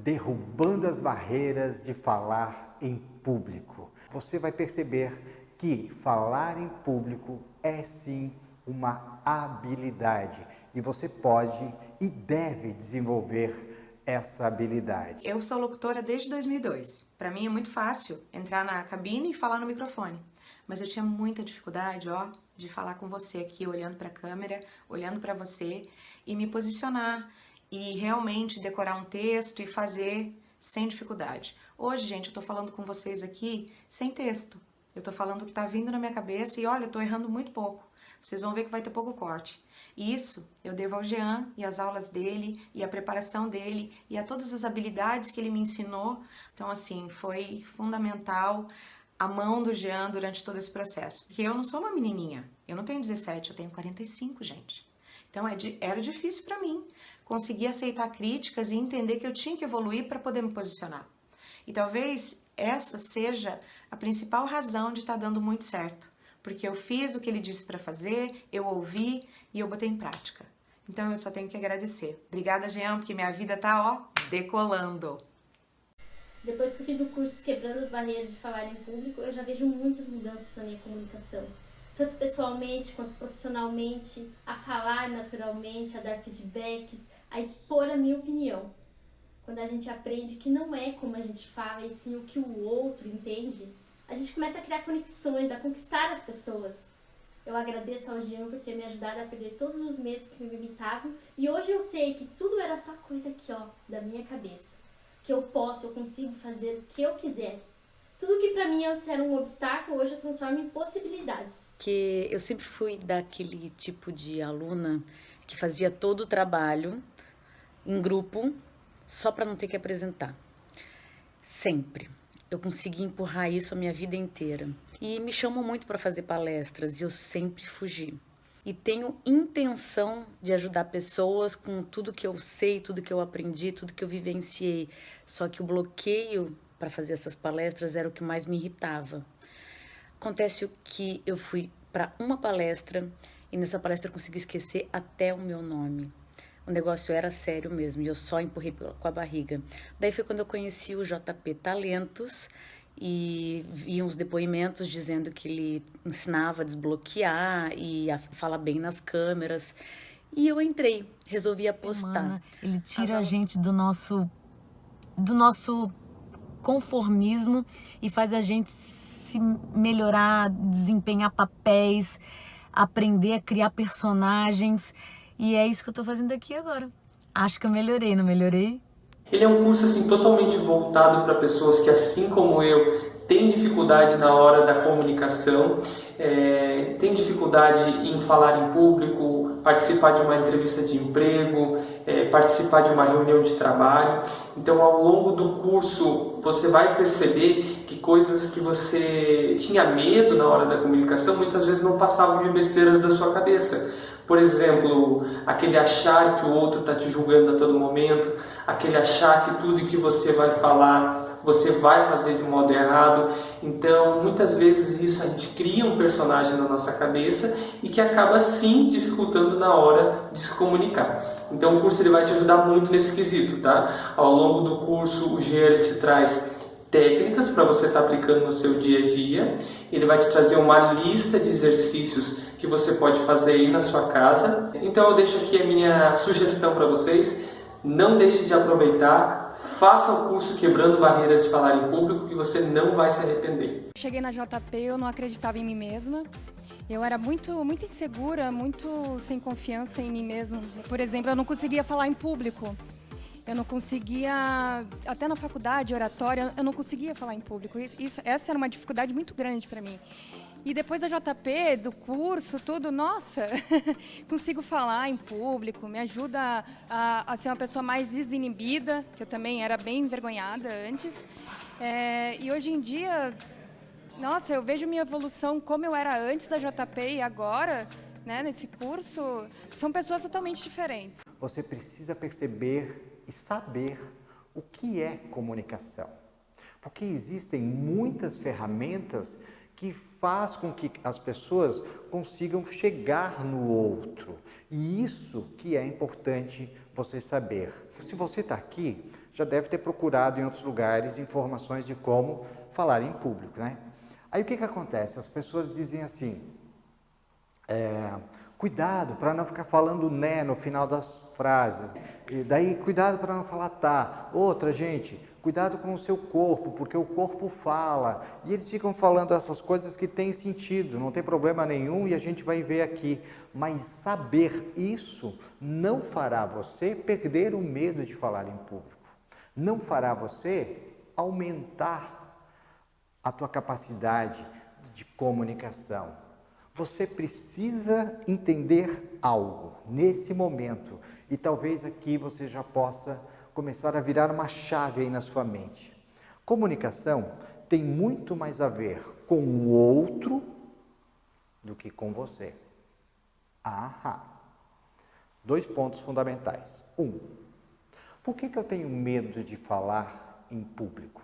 derrubando as barreiras de falar em público. Você vai perceber que falar em público é sim uma habilidade e você pode e deve desenvolver essa habilidade. Eu sou locutora desde 2002. Para mim é muito fácil entrar na cabine e falar no microfone, mas eu tinha muita dificuldade, de falar com você aqui, olhando para a câmera, olhando para você e me posicionar e realmente decorar um texto e fazer sem dificuldade. Hoje, gente, eu tô falando com vocês aqui sem texto. Eu tô falando o que tá vindo na minha cabeça e olha, eu tô errando muito pouco. Vocês vão ver que vai ter pouco corte. E isso eu devo ao Jean e as aulas dele e a preparação dele e a todas as habilidades que ele me ensinou. Então, assim, foi fundamental a mão do Jean durante todo esse processo. Porque eu não sou uma menininha, eu não tenho 17, eu tenho 45, gente. Então era difícil para mim conseguir aceitar críticas e entender que eu tinha que evoluir para poder me posicionar. E talvez essa seja a principal razão de estar dando muito certo. Porque eu fiz o que ele disse para fazer, eu ouvi e eu botei em prática. Então eu só tenho que agradecer. Obrigada, Jean, porque minha vida tá, decolando. Depois que eu fiz o curso Quebrando as Barreiras de Falar em Público, eu já vejo muitas mudanças na minha comunicação. Tanto pessoalmente quanto profissionalmente, a falar naturalmente, a dar feedbacks, a expor a minha opinião. Quando a gente aprende que não é como a gente fala, e sim o que o outro entende, a gente começa a criar conexões, a conquistar as pessoas. Eu agradeço ao Jean por ter me ajudado a perder todos os medos que me limitavam, e hoje eu sei que tudo era só coisa aqui, da minha cabeça. Que eu consigo fazer o que eu quiser. Tudo que pra mim antes era um obstáculo, hoje eu transformo em possibilidades. Que eu sempre fui daquele tipo de aluna que fazia todo o trabalho em grupo só para não ter que apresentar. Sempre. Eu consegui empurrar isso a minha vida inteira. E me chamam muito para fazer palestras e eu sempre fugi. E tenho intenção de ajudar pessoas com tudo que eu sei, tudo que eu aprendi, tudo que eu vivenciei. Só que o bloqueio para fazer essas palestras era o que mais me irritava. Acontece que eu fui para uma palestra e nessa palestra eu consegui esquecer até o meu nome. O negócio era sério mesmo e eu só empurrei com a barriga. Daí foi quando eu conheci o JP Talentos e vi uns depoimentos dizendo que ele ensinava a desbloquear e a falar bem nas câmeras. E eu entrei, resolvi apostar. Ele tira a gente do nosso conformismo e faz a gente se melhorar, desempenhar papéis, aprender a criar personagens. E é isso que eu tô fazendo aqui agora. Acho que eu melhorei, não melhorei? Ele é um curso assim totalmente voltado para pessoas que, assim como eu, têm dificuldade na hora da comunicação, têm dificuldade em falar em público, participar de uma entrevista de emprego, participar de uma reunião de trabalho. Então, ao longo do curso, você vai perceber que coisas que você tinha medo na hora da comunicação, muitas vezes não passavam de besteiras da sua cabeça. Por exemplo, aquele achar que o outro está te julgando a todo momento, aquele achar que tudo que você vai falar, você vai fazer de modo errado. Então, muitas vezes isso a gente cria um personagem na nossa cabeça e que acaba sim dificultando na hora de se comunicar. Então, o curso ele vai te ajudar muito nesse quesito, tá? Ao longo do curso, o Jean te traz técnicas para você estar aplicando no seu dia a dia. Ele vai te trazer uma lista de exercícios que você pode fazer aí na sua casa. Então eu deixo aqui a minha sugestão para vocês. Não deixe de aproveitar, faça o curso Quebrando Barreiras de Falar em Público que você não vai se arrepender. Cheguei na JP, eu não acreditava em mim mesma. Eu era muito insegura, muito sem confiança em mim mesma. Por exemplo, eu não conseguia falar em público. Eu não conseguia, até na faculdade, oratória, eu não conseguia falar em público. Essa era uma dificuldade muito grande para mim. E depois da JP, do curso, tudo, nossa, consigo falar em público, me ajuda a ser uma pessoa mais desinibida, que eu também era bem envergonhada antes. E hoje em dia, nossa, eu vejo minha evolução como eu era antes da JP e agora, né, nesse curso, são pessoas totalmente diferentes. Você precisa perceber e saber o que é comunicação. Porque existem muitas ferramentas que faz com que as pessoas consigam chegar no outro. E isso que é importante você saber. Se você está aqui, já deve ter procurado em outros lugares informações de como falar em público, né? Aí o que acontece? As pessoas dizem assim, cuidado para não ficar falando né no final das frases. E daí, cuidado para não falar tá. Outra, gente, cuidado com o seu corpo, porque o corpo fala. E eles ficam falando essas coisas que têm sentido, não tem problema nenhum e a gente vai ver aqui. Mas saber isso não fará você perder o medo de falar em público. Não fará você aumentar a tua capacidade de comunicação. Você precisa entender algo nesse momento e talvez aqui você já possa começar a virar uma chave aí na sua mente. Comunicação tem muito mais a ver com o outro do que com você. Dois pontos fundamentais. Por que eu tenho medo de falar em público?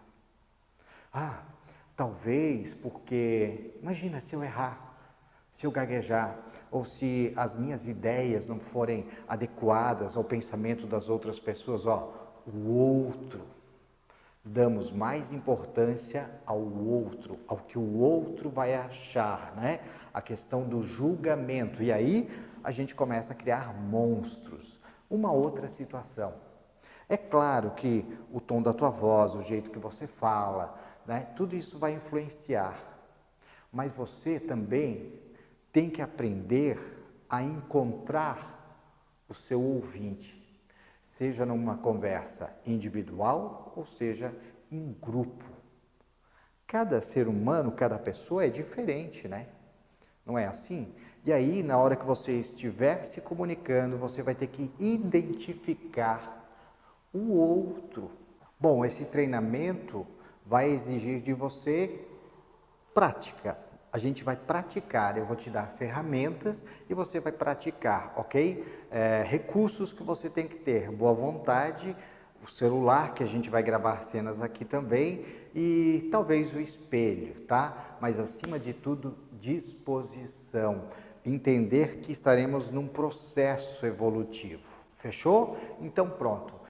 Talvez porque, imagina se eu errar, se eu gaguejar, ou se as minhas ideias não forem adequadas ao pensamento das outras pessoas, o outro. Damos mais importância ao outro, ao que o outro vai achar, né? A questão do julgamento. E aí a gente começa a criar monstros. Uma outra situação. É claro que o tom da tua voz, o jeito que você fala, né? Tudo isso vai influenciar. Mas você também tem que aprender a encontrar o seu ouvinte, seja numa conversa individual ou seja em grupo. Cada ser humano, cada pessoa é diferente, né? Não é assim? E aí, na hora que você estiver se comunicando, você vai ter que identificar o outro. Bom, esse treinamento vai exigir de você prática. A gente vai praticar, eu vou te dar ferramentas e você vai praticar, ok? Recursos que você tem que ter, boa vontade, o celular, que a gente vai gravar cenas aqui também, e talvez o espelho, tá? Mas acima de tudo, disposição. Entender que estaremos num processo evolutivo. Fechou? Então pronto.